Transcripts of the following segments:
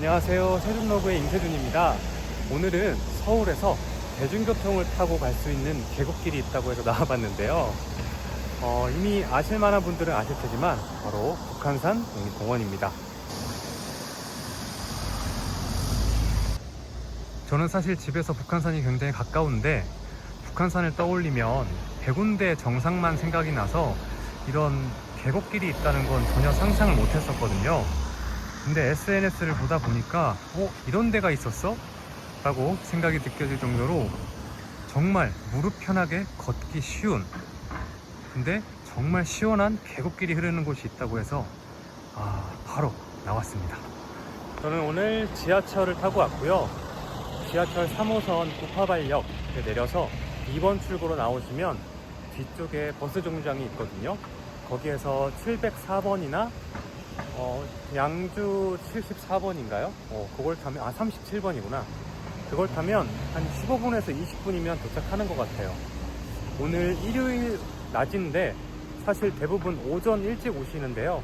안녕하세요. 세준로그의 임세준입니다. 오늘은 서울에서 대중교통을 타고 갈 수 있는 계곡길이 있다고 해서 나와봤는데요. 이미 아실 만한 분들은 아실 테지만 바로 북한산 국립공원입니다. 저는 사실 집에서 북한산이 굉장히 가까운데 북한산을 떠올리면 백운대 정상만 생각이 나서 이런 계곡길이 있다는 건 전혀 상상을 못 했었거든요. 근데 SNS를 보다 보니까 이런 데가 있었어? 라고 생각이 느껴질 정도로 정말 무릎 편하게 걷기 쉬운, 근데 정말 시원한 계곡길이 흐르는 곳이 있다고 해서 바로 나왔습니다. 저는 오늘 지하철을 타고 왔고요. 지하철 3호선 구파발역에 내려서 2번 출구로 나오시면 뒤쪽에 버스 정류장이 있거든요. 거기에서 704번이나 양주 74번인가요? 그걸 타면 37번이구나. 그걸 타면 한 15분에서 20분이면 도착하는 것 같아요. 오늘 일요일 낮인데 사실 대부분 오전 일찍 오시는데요.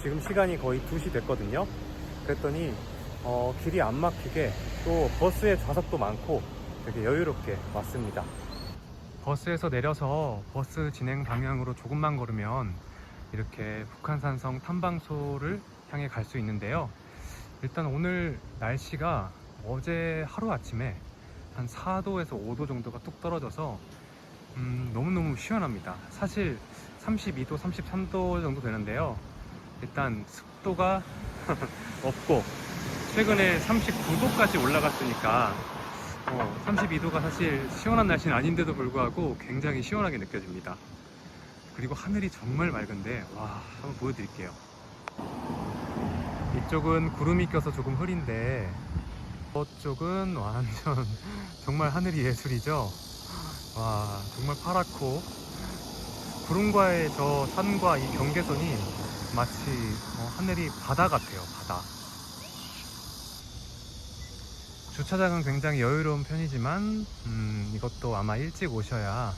지금 시간이 거의 2시 됐거든요. 그랬더니 길이 안 막히게 또 버스에 좌석도 많고 되게 여유롭게 왔습니다. 버스에서 내려서 버스 진행 방향으로 조금만 걸으면 이렇게 북한산성 탐방소를 향해 갈 수 있는데요. 일단 오늘 날씨가 어제 하루아침에 한 4도에서 5도 정도가 뚝 떨어져서 너무너무 시원합니다. 사실 32도, 33도 정도 되는데요. 일단 습도가 없고 최근에 39도까지 올라갔으니까 32도가 사실 시원한 날씨는 아닌데도 불구하고 굉장히 시원하게 느껴집니다. 그리고 하늘이 정말 맑은데 한번 보여드릴게요. 이쪽은 구름이 껴서 조금 흐린데 저쪽은 완전 정말 하늘이 예술이죠. 정말 파랗고 구름과의 저 산과 이 경계선이 마치 하늘이 바다 같아요. 바다. 주차장은 굉장히 여유로운 편이지만 이것도 아마 일찍 오셔야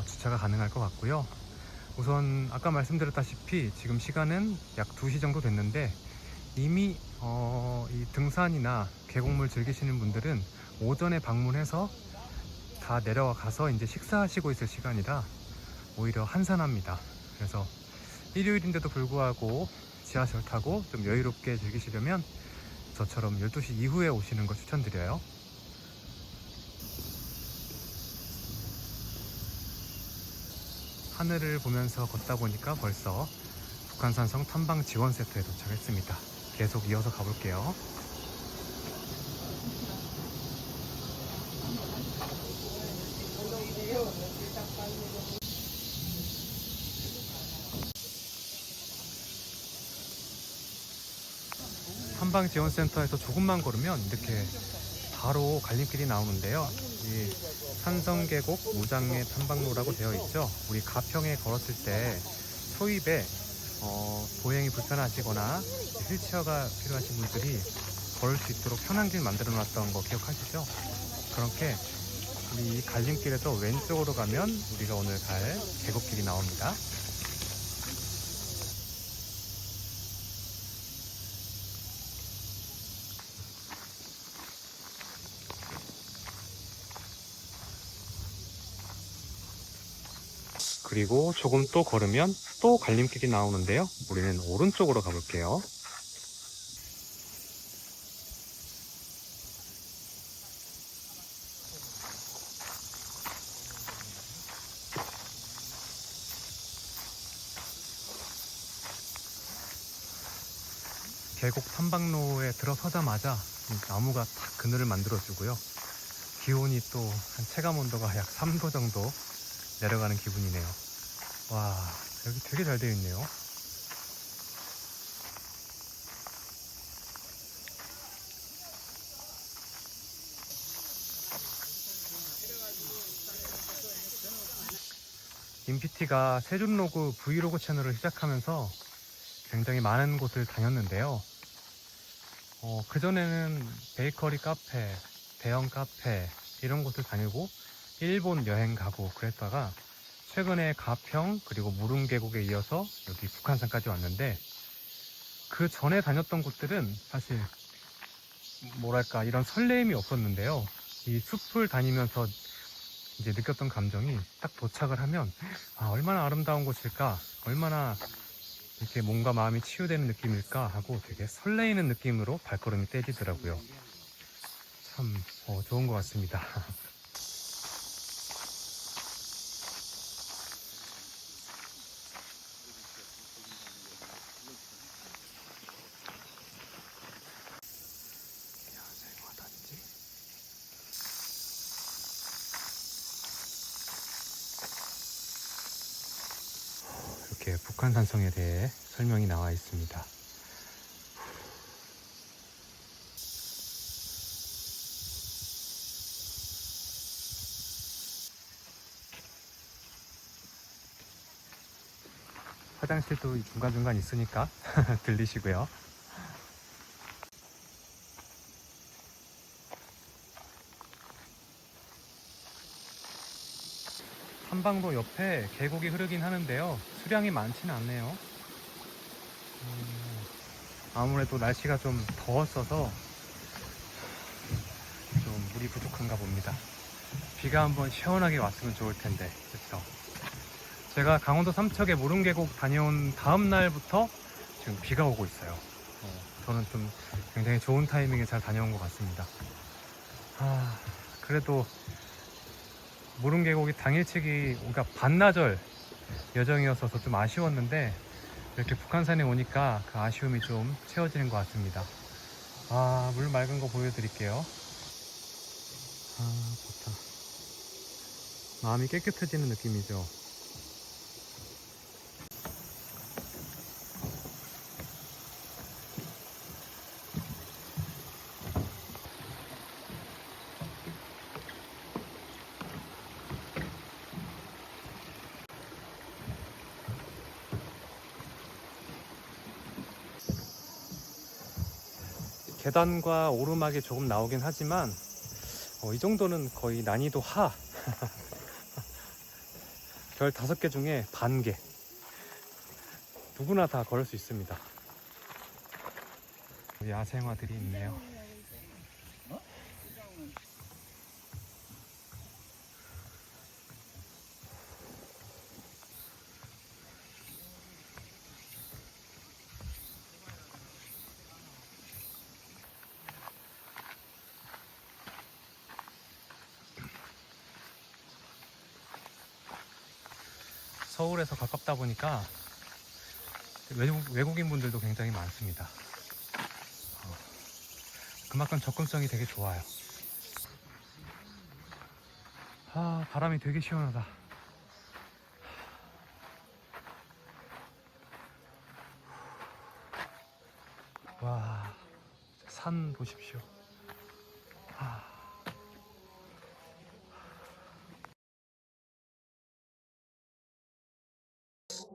주차가 가능할 것 같고요. 우선 아까 말씀드렸다시피 지금 시간은 약 2시 정도 됐는데 이미 이 등산이나 계곡물 즐기시는 분들은 오전에 방문해서 다 내려가서 이제 식사하시고 있을 시간이라 오히려 한산합니다. 그래서 일요일인데도 불구하고 지하철 타고 좀 여유롭게 즐기시려면 저처럼 12시 이후에 오시는 걸 추천드려요. 하늘을 보면서 걷다 보니까 벌써 북한산성 탐방 지원 세트에 도착했습니다. 계속 이어서 가볼게요. 탐방지원센터에서 조금만 걸으면 이렇게 바로 갈림길이 나오는데요. 이 산성계곡 무장례 탐방로라고 되어 있죠. 우리 가평에 걸었을 때 초입에 보행이 불편하시거나 휠체어가 필요하신 분들이 걸을 수 있도록 편한 길 만들어 놨던 거 기억하시죠? 그렇게 우리 이 갈림길에서 왼쪽으로 가면 우리가 오늘 갈 계곡길이 나옵니다. 그리고 조금 또 걸으면 또 갈림길이 나오는데요. 우리는 오른쪽으로 가볼게요. 계곡 탐방로에 들어서자마자 나무가 탁 그늘을 만들어주고요. 기온이 또 한 체감 온도가 약 3도 정도 내려가는 기분이네요. 여기 되게 잘 되어 있네요. 인피티가 세준로그 브이로그 채널을 시작하면서 굉장히 많은 곳을 다녔는데요. 그전에는 베이커리 카페, 대형 카페 이런 곳을 다니고 일본 여행 가고 그랬다가 최근에 가평 그리고 무릉계곡에 이어서 여기 북한산까지 왔는데 그 전에 다녔던 곳들은 사실 뭐랄까 이런 설레임이 없었는데요. 이 숲을 다니면서 이제 느꼈던 감정이 딱 도착을 하면 얼마나 아름다운 곳일까, 얼마나 이렇게 몸과 마음이 치유되는 느낌일까 하고 되게 설레이는 느낌으로 발걸음이 떼지더라고요. 참 좋은 것 같습니다. 야생화단지. 이렇게 북한산성에 대해 설명이 나와 있습니다. 화장실도 중간중간 있으니까 들리시고요. 한방도 옆에 계곡이 흐르긴 하는데요. 수량이 많지는 않네요. 아무래도 날씨가 좀 더웠어서 좀 물이 부족한가 봅니다. 비가 한번 시원하게 왔으면 좋을 텐데, 그렇죠? 제가 강원도 삼척에 무릉계곡 다녀온 다음 날부터 지금 비가 오고 있어요. 저는 좀 굉장히 좋은 타이밍에 잘 다녀온 것 같습니다. 그래도 무릉계곡이 당일치기, 그러니까 반나절 여정이었어서 좀 아쉬웠는데 이렇게 북한산에 오니까 그 아쉬움이 좀 채워지는 것 같습니다. 물 맑은 거 보여드릴게요. 좋다. 마음이 깨끗해지는 느낌이죠. 계단과 오르막이 조금 나오긴 하지만 이 정도는 거의 난이도 하. 별 5개 중에 반 개. 누구나 다 걸을 수 있습니다. 야생화들이 있네요. 서울에서 가깝다 보니까 외국인 분들도 굉장히 많습니다. 그만큼 접근성이 되게 좋아요. 바람이 되게 시원하다. 와, 산 보십시오.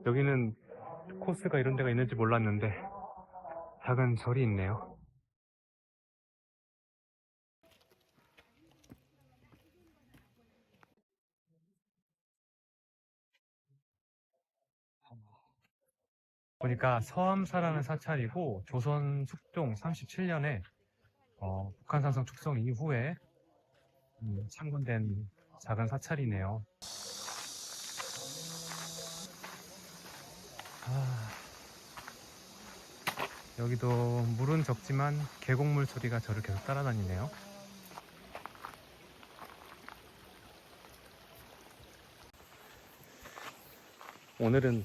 여기는 코스가 이런 데가 있는지 몰랐는데 작은 절이 있네요. 보니까 서암사라는 사찰이고 조선 숙종 37년에 북한산성 축성 이후에 창건된 작은 사찰이네요. 여기도 물은 적지만 계곡물 소리가 저를 계속 따라다니네요. 오늘은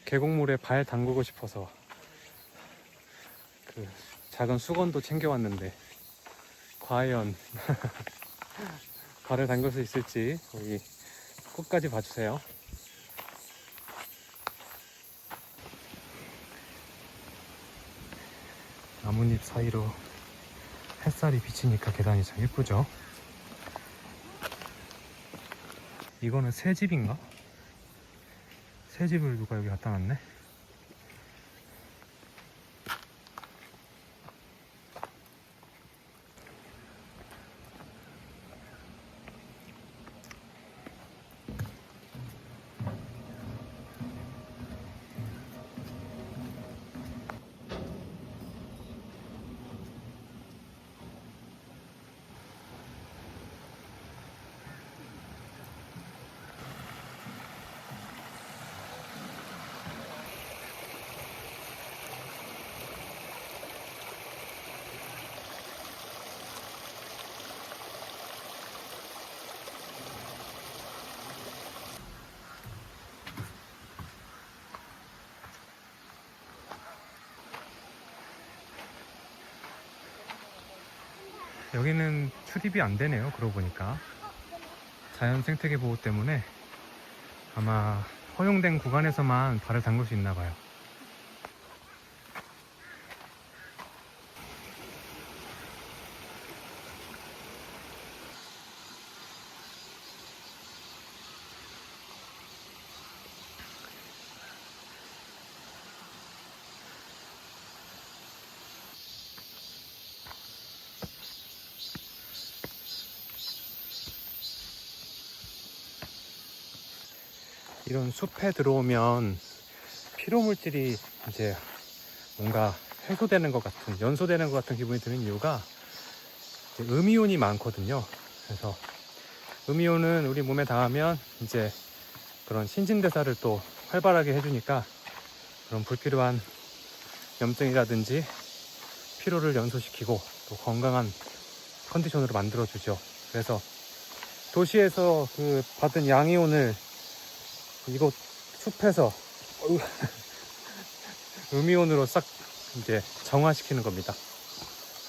계곡물에 발 담그고 싶어서 그 작은 수건도 챙겨왔는데 과연 발을 담글 수 있을지 거기 끝까지 봐주세요. 나뭇잎 사이로 햇살이 비치니까 계단이 참 예쁘죠? 이거는 새 집인가? 새 집을 누가 여기 갖다 놨네? 여기는 출입이 안 되네요. 그러고 보니까 자연 생태계 보호 때문에 아마 허용된 구간에서만 발을 담글 수 있나 봐요. 이런 숲에 들어오면 피로물질이 이제 뭔가 해소되는 것 같은, 연소되는 것 같은 기분이 드는 이유가 이제 음이온이 많거든요. 그래서 음이온은 우리 몸에 닿으면 이제 그런 신진대사를 또 활발하게 해주니까 그런 불필요한 염증이라든지 피로를 연소시키고 또 건강한 컨디션으로 만들어주죠. 그래서 도시에서 그 받은 양이온을 이곳 숲에서 음이온으로 싹 이제 정화시키는 겁니다.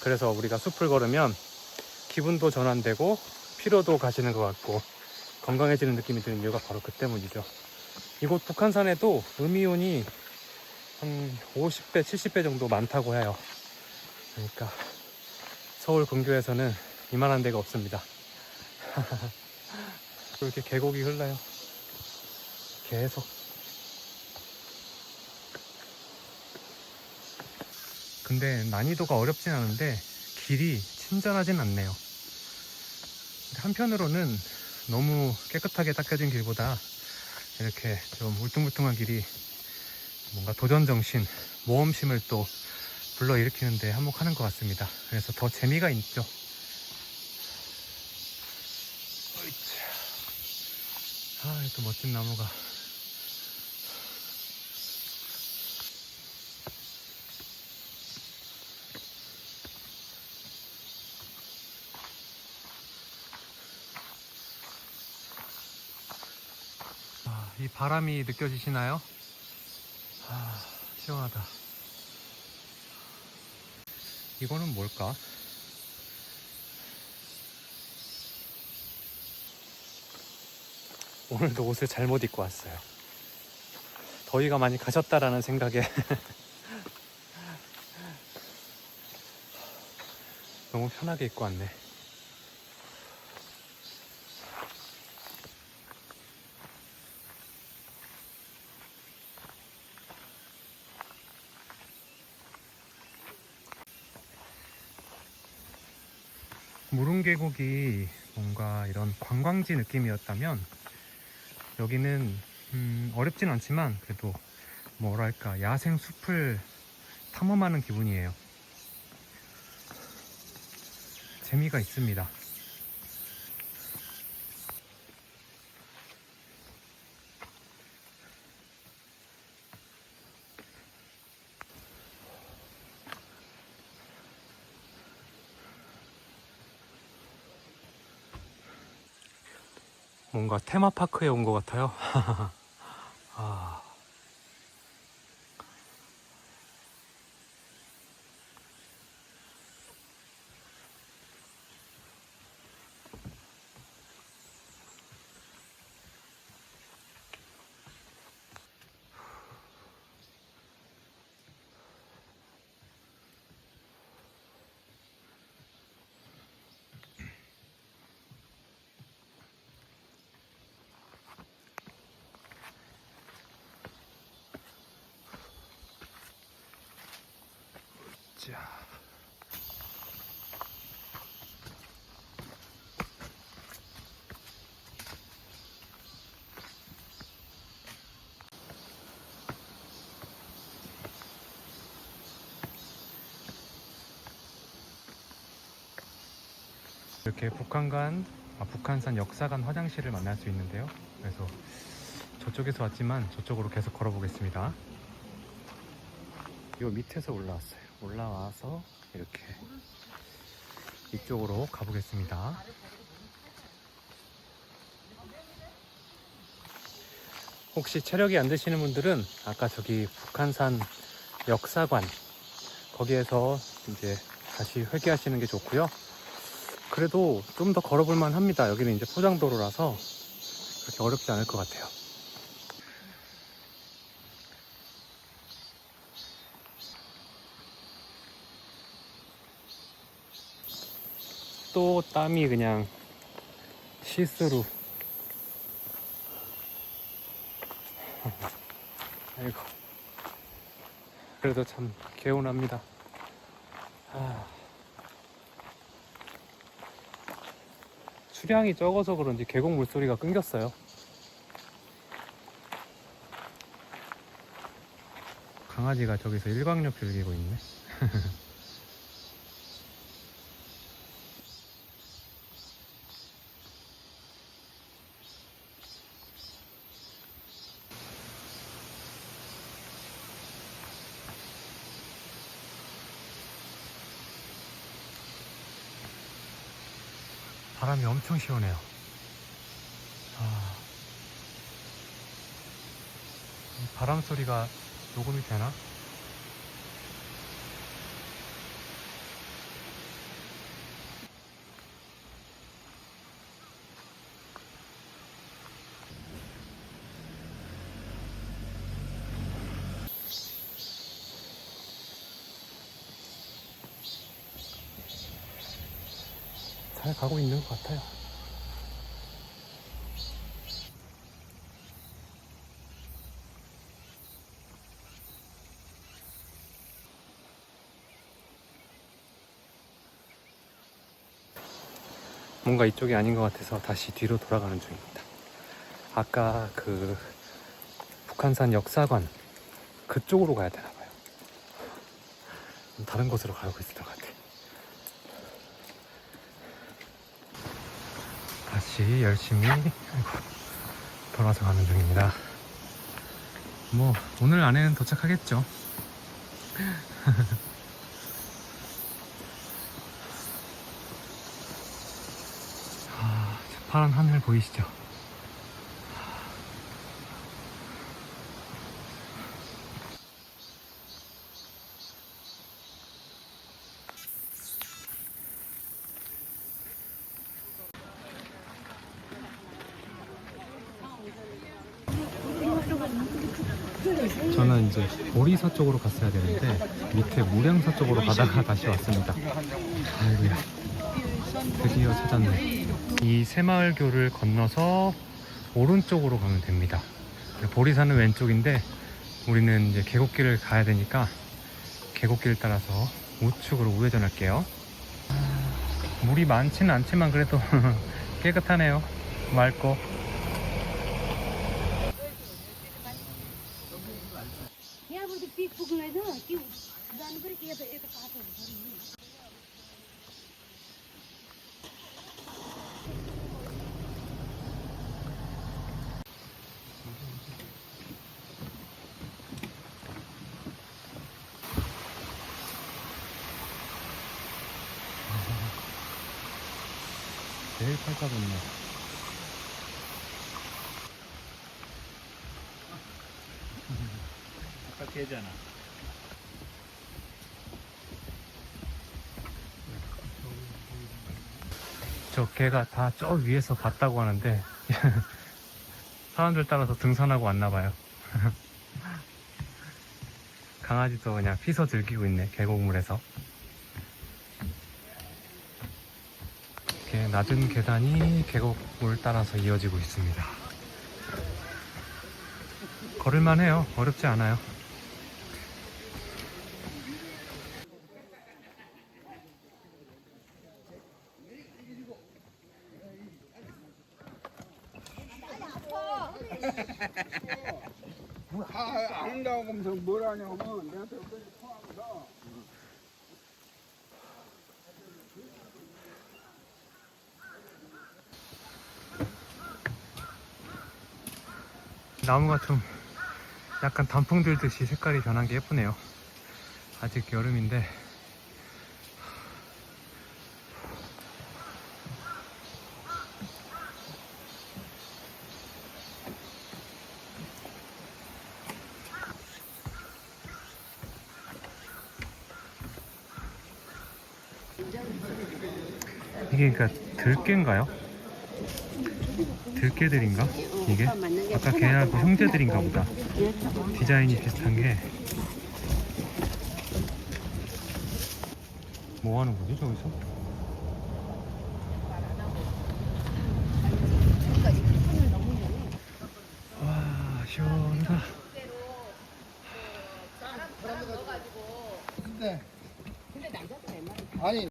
그래서 우리가 숲을 걸으면 기분도 전환되고 피로도 가시는 것 같고 건강해지는 느낌이 드는 이유가 바로 그 때문이죠. 이곳 북한산에도 음이온이 한 50배, 70배 정도 많다고 해요. 그러니까 서울 근교에서는 이만한 데가 없습니다. 이렇게 계곡이 흘러요. 계속. 근데 난이도가 어렵진 않은데 길이 친절하진 않네요. 한편으로는 너무 깨끗하게 닦여진 길보다 이렇게 좀 울퉁불퉁한 길이 뭔가 도전정신, 모험심을 또 불러일으키는데 한몫하는 것 같습니다. 그래서 더 재미가 있죠. 아, 또 멋진 나무가. 이 바람이 느껴지시나요? 아, 시원하다. 이거는 뭘까? 오늘도 옷을 잘못 입고 왔어요. 더위가 많이 가셨다라는 생각에 너무 편하게 입고 왔네. 무릉계곡이 뭔가 이런 관광지 느낌이었다면 여기는 어렵진 않지만 그래도 뭐랄까 야생 숲을 탐험하는 기분이에요. 재미가 있습니다. 뭔가 테마파크에 온 것 같아요. 아, 자. 이렇게 북한산 역사관 화장실을 만날 수 있는데요. 그래서 저쪽에서 왔지만 저쪽으로 계속 걸어보겠습니다. 이 밑에서 올라왔어요. 올라와서 이렇게 이쪽으로 가보겠습니다. 혹시 체력이 안 되시는 분들은 아까 저기 북한산 역사관 거기에서 이제 다시 회귀하시는 게 좋고요. 그래도 좀 더 걸어볼만 합니다. 여기는 이제 포장도로라서 그렇게 어렵지 않을 것 같아요. 또 땀이 그냥 시스루. 아이고, 그래도 참 개운합니다. 수량이 적어서 그런지 계곡 물소리가 끊겼어요. 강아지가 저기서 일광욕 즐기고 있네. 바람이 엄청 시원해요. 이 바람 소리가 녹음이 되나? 잘 가고 있는 것 같아요. 뭔가 이쪽이 아닌 것 같아서 다시 뒤로 돌아가는 중입니다. 아까 그 북한산 역사관 그쪽으로 가야 되나 봐요. 다른 곳으로 가고 있을 것 같아. 다시 열심히 돌아서 가는 중입니다. 뭐 오늘 안에는 도착하겠죠. 파란 하늘 보이시죠? 저는 이제 보리사 쪽으로 갔어야 되는데 밑에 무량사 쪽으로 가다가 다시 왔습니다. 아이고야, 드디어 찾았네. 이 새마을교를 건너서 오른쪽으로 가면 됩니다. 보리사는 왼쪽인데 우리는 이제 계곡길을 가야 되니까 계곡길 따라서 우측으로 우회전할게요. 물이 많지는 않지만 그래도 깨끗하네요. 맑고. 제일 팔자 좋네. 아까 걔잖아. 저 개가 다 저 위에서 봤다고 하는데 사람들 따라서 등산하고 왔나봐요. 강아지도 그냥 피서 즐기고 있네, 계곡물에서. 이렇게 낮은 계단이 계곡물 따라서 이어지고 있습니다. 걸을만 해요. 어렵지 않아요. 안 온다고 하면서 뭘 하냐면 내한테 여기까지 통화하면서 나무가 좀 약간 단풍 들듯이 색깔이 변한 게 예쁘네요. 아직 여름인데 이게 그러니까 들깨인가요? 들깨들인가? 이게? 아까 걔하고 형제들인가 보다. 디자인이 비슷한 게. 뭐 하는 거지 저기서? 와 시원하다. 근데 아니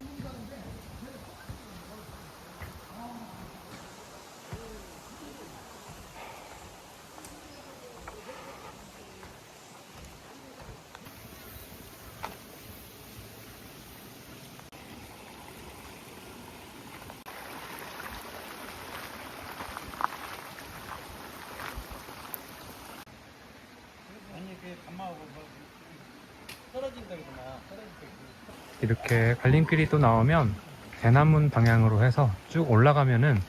이렇게 갈림길이 또 나오면 대남문 방향으로 해서 쭉 올라가면은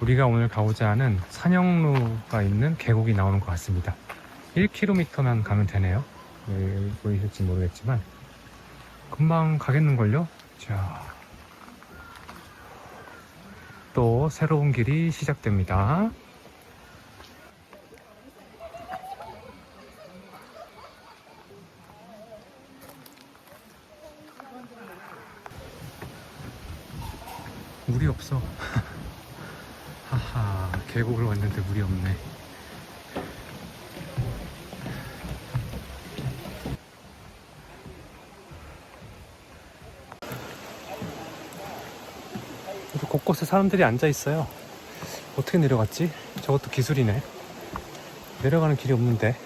우리가 오늘 가고자 하는 산영루가 있는 계곡이 나오는 것 같습니다. 1km만 가면 되네요. 네, 보이실지 모르겠지만 금방 가겠는걸요? 자, 또 새로운 길이 시작됩니다. 물이 없어. 하하, 계곡을 왔는데 물이 없네. 곳곳에 사람들이 앉아 있어요. 어떻게 내려갔지? 저것도 기술이네. 내려가는 길이 없는데.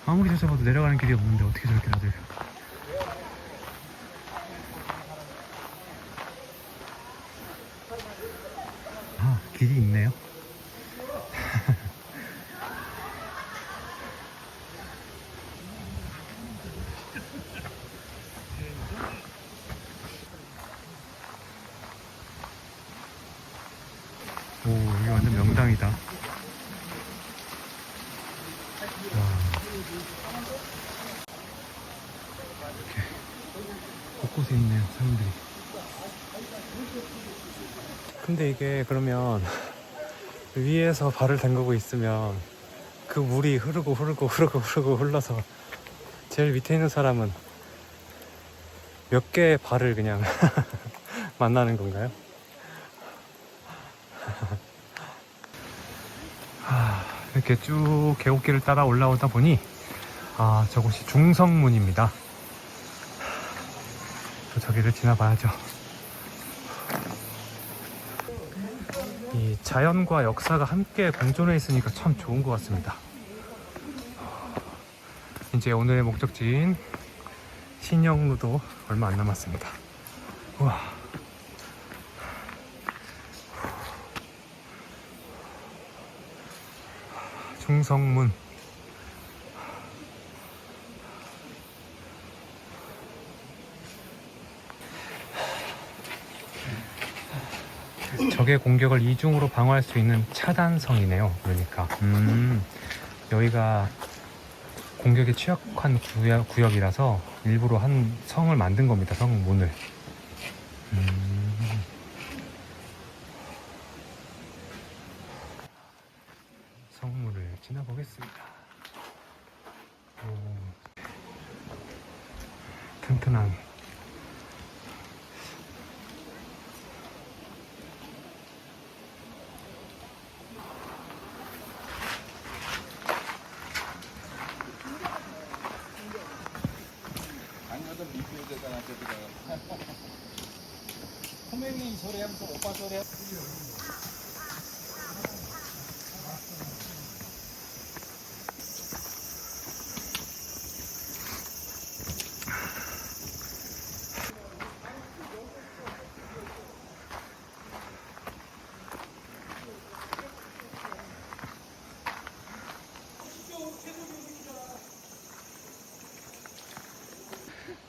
아무리 찾아봐도 내려가는 길이 없는데 어떻게 저렇게 다들. 아, 길이 있네요. 오, 여기 완전 명당이다. 와. 이렇게 곳곳에 있네요, 사람들이. 근데 이게 그러면 위에서 발을 담그고 있으면 그 물이 흐르고 흘러서 제일 밑에 있는 사람은 몇 개의 발을 그냥 만나는 건가요? 이렇게 쭉 계곡길을 따라 올라오다 보니 저곳이 중성문입니다. 또 저기를 지나봐야죠. 이 자연과 역사가 함께 공존해 있으니까 참 좋은 것 같습니다. 이제 오늘의 목적지인 신영루도 얼마 안 남았습니다. 우와. 중성문. 적의 공격을 이중으로 방어할 수 있는 차단성이네요. 그러니까 여기가 공격에 취약한 구역이라서 일부러 한 성을 만든 겁니다. 성문을. 성문을 지나보겠습니다. 오, 튼튼한. 선배님 소리 하면서 오빠 소리 하면서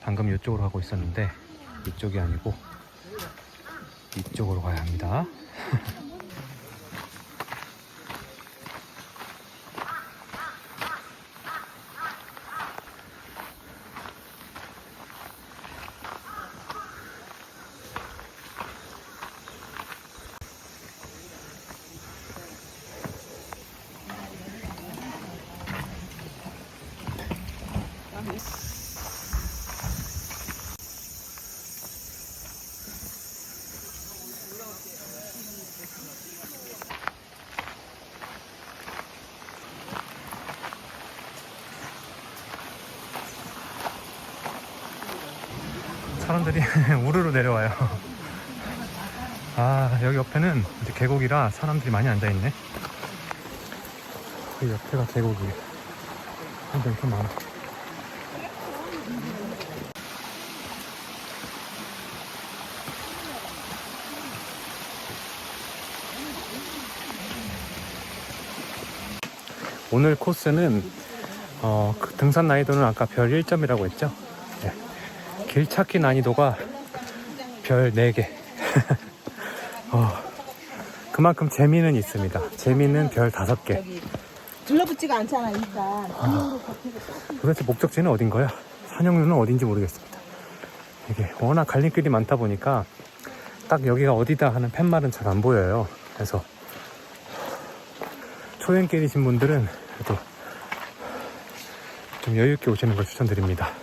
방금 이쪽으로 가고 있었는데 이쪽이 아니고 이쪽으로 가야 합니다. 사람들이 우르르 내려와요. 아, 여기 옆에는 이제 계곡이라 사람들이 많이 앉아있네. 그 옆에가 계곡이에요. 근데 이렇게 많아. 오늘 코스는 그 등산 난이도는 아까 별 1점이라고 했죠. 네. 길 찾기 난이도가 별 4개. 그만큼 재미는 있습니다. 재미는 별 5개. 둘러붙지가 않잖아, 일단. 비용으로 겉에서 도대체 목적지는 어딘가요? 산영루는 어딘지 모르겠습니다. 이게 워낙 갈림길이 많다 보니까 딱 여기가 어디다 하는 팻말은 잘 안 보여요. 그래서 초행길이신 분들은 그래도 좀 여유있게 오시는 걸 추천드립니다.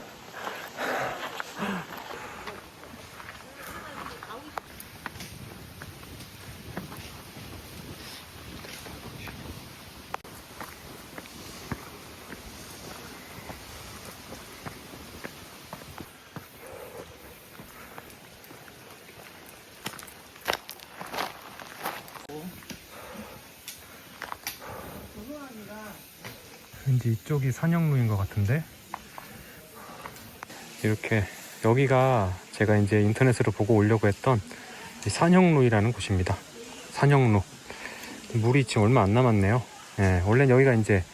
왠지 이쪽이 산영루인 것 같은데, 이렇게 여기가 제가 이제 인터넷으로 보고 오려고 했던 산영루이라는 곳입니다. 산영루. 물이 지금 얼마 안 남았네요. 예, 원래 여기가 이제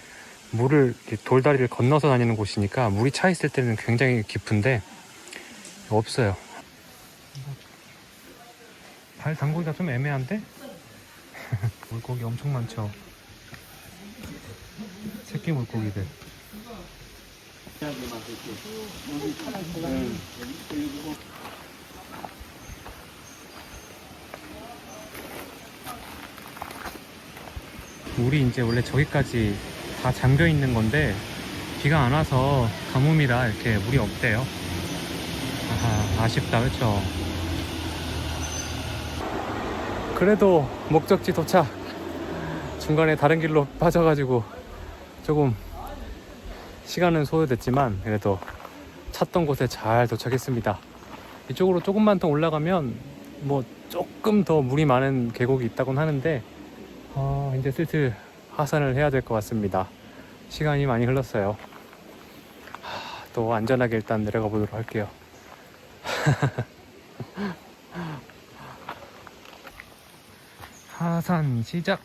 물을 돌다리를 건너서 다니는 곳이니까 물이 차 있을 때는 굉장히 깊은데 없어요. 발 담그기가 좀 애매한데? 물고기 엄청 많죠. 새끼 물고기들. 물이 이제 원래 저기까지 다 잠겨 있는 건데 비가 안 와서 가뭄이라 이렇게 물이 없대요. 아하, 아쉽다, 그렇죠? 그래도 목적지 도착. 중간에 다른 길로 빠져가지고 조금 시간은 소요됐지만 그래도 찾던 곳에 잘 도착했습니다. 이쪽으로 조금만 더 올라가면 뭐 조금 더 물이 많은 계곡이 있다곤 하는데 이제 슬슬 하산을 해야 될 것 같습니다. 시간이 많이 흘렀어요. 또 안전하게 일단 내려가 보도록 할게요. 하산 시작.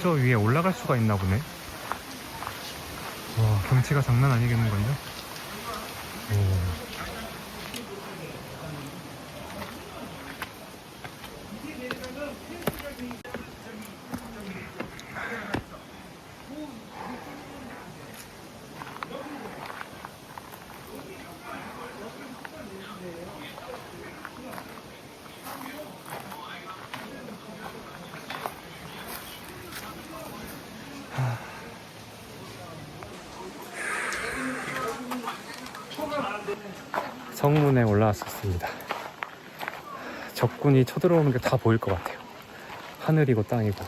저 위에 올라갈 수가 있나 보네. 와, 경치가 장난 아니겠는걸요? 오. 성문에 올라왔었습니다. 적군이 쳐들어오는 게 다 보일 것 같아요. 하늘이고 땅이고.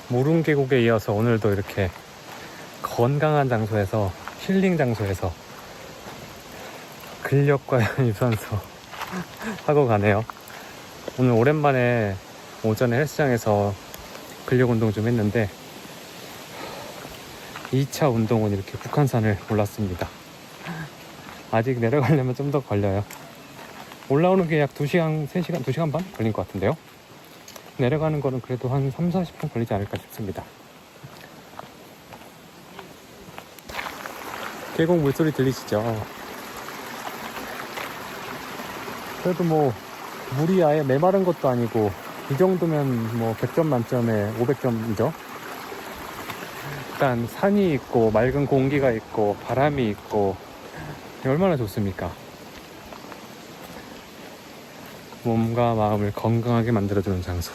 무릉계곡에 이어서 오늘도 이렇게 건강한 장소에서, 힐링 장소에서 근력과 유산소 하고 가네요. 오늘 오랜만에 오전에 헬스장에서 근력 운동 좀 했는데 2차 운동은 이렇게 북한산을 올랐습니다. 아직 내려가려면 좀 더 걸려요. 올라오는 게 약 2시간, 3시간, 2시간 반 걸린 것 같은데요. 내려가는 거는 그래도 한 3, 40분 걸리지 않을까 싶습니다. 계곡 물소리 들리시죠? 그래도 뭐 물이 아예 메마른 것도 아니고 이 정도면 뭐 100점 만점에 500점이죠. 일단 산이 있고 맑은 공기가 있고 바람이 있고 얼마나 좋습니까? 몸과 마음을 건강하게 만들어주는 장소.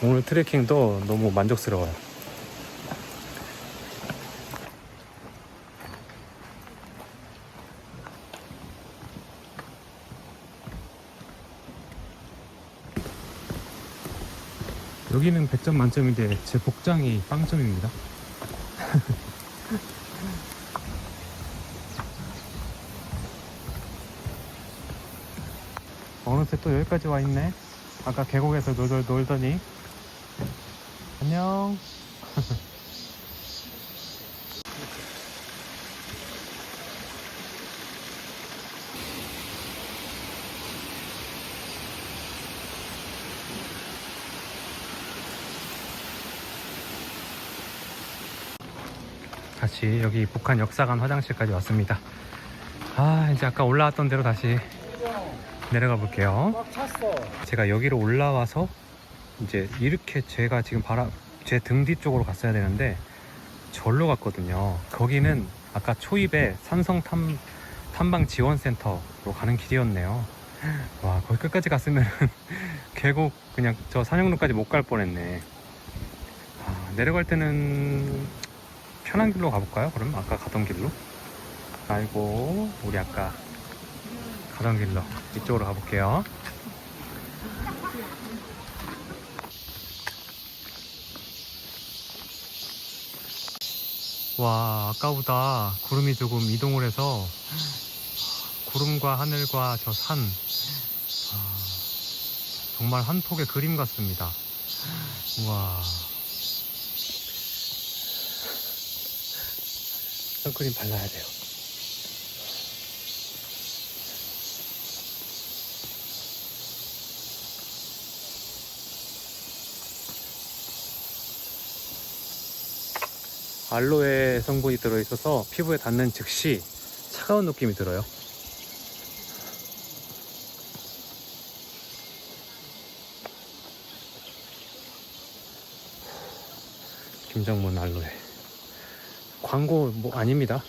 오늘 트레킹도 너무 만족스러워요. 여기는 100점 만점인데 제 복장이 빵점입니다. 어느새 또 여기까지 와 있네. 아까 계곡에서 놀더니. 안녕. 다시 여기 북한 역사관 화장실까지 왔습니다. 이제 아까 올라왔던 대로 다시 내려가 볼게요. 제가 여기로 올라와서 이제 이렇게 제가 지금 제 등 뒤쪽으로 갔어야 되는데 절로 갔거든요. 거기는 아까 초입에 산성 탐방 지원센터로 가는 길이었네요. 와, 거기 끝까지 갔으면 계곡 그냥 저 산영로까지 못 갈 뻔했네. 내려갈 때는 편한 길로 가볼까요? 그럼 아까 가던 길로? 아이고, 우리 아까 가던 길로 이쪽으로 가볼게요. 와, 아까보다 구름이 조금 이동을 해서 구름과 하늘과 저 산, 정말 한 폭의 그림 같습니다. 우와. 선크림 발라야 돼요. 알로에 성분이 들어있어서 피부에 닿는 즉시 차가운 느낌이 들어요. 김정문 알로에. 광고 뭐 아닙니다.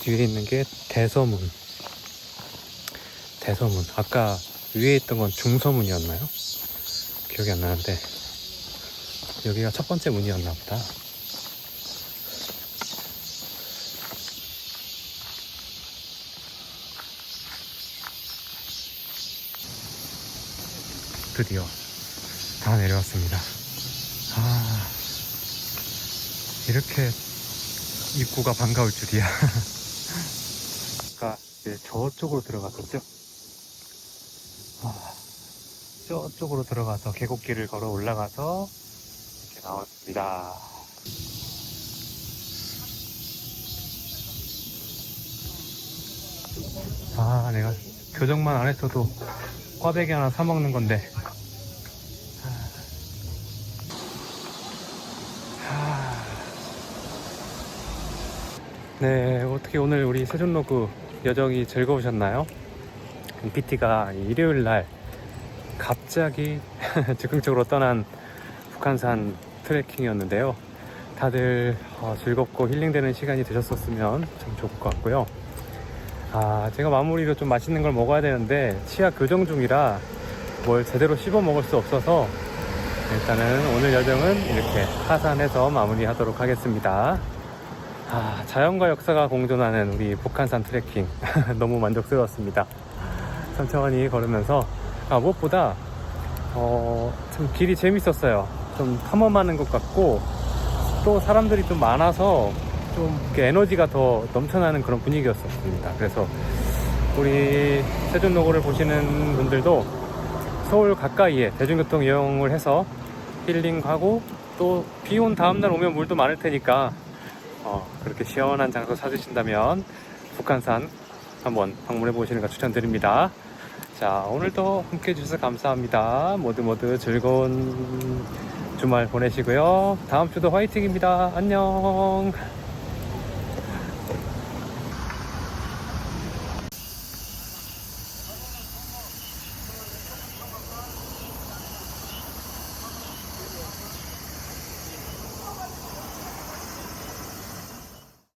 뒤에 있는 게 대서문. 아까 위에 있던 건 중서문이었나요? 기억이 안 나는데 여기가 첫 번째 문이었나 보다. 드디어 다 내려왔습니다. 이렇게 입구가 반가울 줄이야. 아까 이제 저쪽으로 들어갔었죠? 저쪽으로 들어가서 계곡길을 걸어 올라가서 이렇게 나왔습니다. 내가 교정만 안 했어도 꽈배기 하나 사 먹는 건데. 네, 어떻게 오늘 우리 세존로그 여정이 즐거우셨나요? PT가 일요일날 갑자기 즉흥적으로 떠난 북한산 트레킹이었는데요. 다들 즐겁고 힐링되는 시간이 되셨었으면 참 좋을 것 같고요. 제가 마무리로 좀 맛있는 걸 먹어야 되는데 치아 교정 중이라 뭘 제대로 씹어 먹을 수 없어서 일단은 오늘 여정은 이렇게 하산해서 마무리하도록 하겠습니다. 자연과 역사가 공존하는 우리 북한산 트레킹 너무 만족스러웠습니다. 천천히 걸으면서 무엇보다 참 길이 재밌었어요. 좀 탐험하는 것 같고 또 사람들이 좀 많아서 좀 에너지가 더 넘쳐나는 그런 분위기였습니다. 그래서 우리 세존로그를 보시는 분들도 서울 가까이에 대중교통 이용을 해서 힐링하고 또 비 온 다음날 오면 물도 많을 테니까 그렇게 시원한 장소 찾으신다면 북한산 한번 방문해 보시는 거 추천드립니다. 자, 오늘도 함께 해주셔서 감사합니다. 모두 즐거운 주말 보내시고요. 다음 주도 화이팅입니다. 안녕.